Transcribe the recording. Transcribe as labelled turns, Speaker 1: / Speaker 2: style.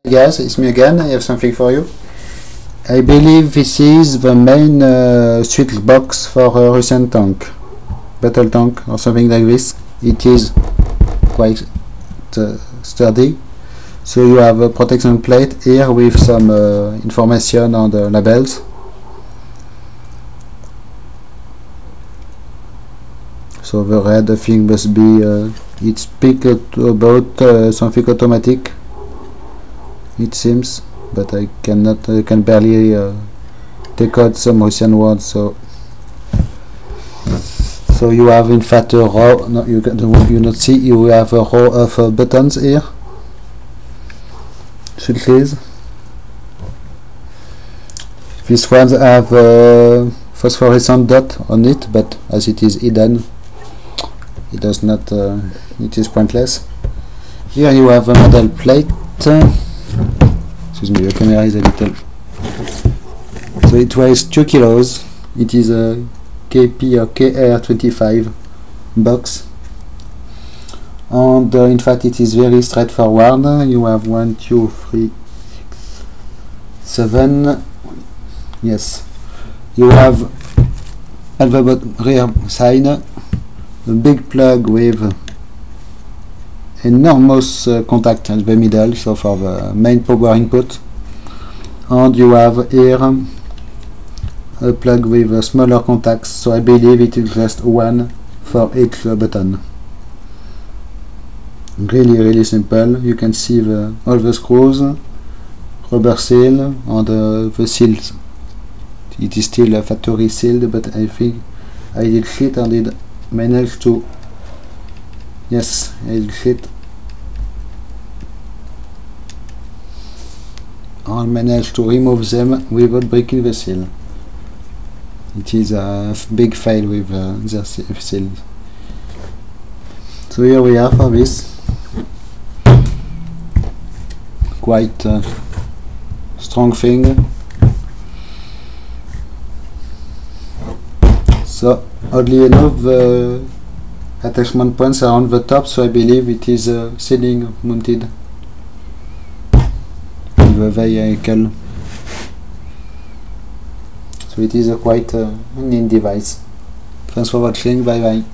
Speaker 1: Guys, it's me again. I have something for you. I believe this is the main switch box for a Russian tank, battle tank or something like this. It is quite sturdy. So you have a protection plate here with some information on the labels. So the red thing must be it speaks about something automatic. It seems, but I can barely decode some Russian words. So you have in fact a row. No, you not see. You have a row of buttons here. Switches. These ones have a phosphorescent dot on it, but as it is hidden, it does not. It is pointless. Here you have a metal plate. Excuse me, the camera is a little. So it weighs 2 kilos. It is a KP or KR25 box, and in fact it is very straightforward. You have 1, 2, 3, 6, 7. Yes, you have at the rear side a big plug with enormous contact at the middle, so for the main power input, and you have here a plug with smaller contacts, so I believe it is just one for each button. Really simple. You can see all the screws, rubber seal, and the seals. It is still factory sealed, but I think I did shit and did manage to. Yes, I did shit. I managed to remove them without breaking the seal. It is a big fail with the seal. So here we are for this. Quite strong thing. So oddly enough, the attachment points are on the top, so I believe it is ceiling mounted in the vehicle. So it is a quite neat device. Thanks for watching. Bye bye.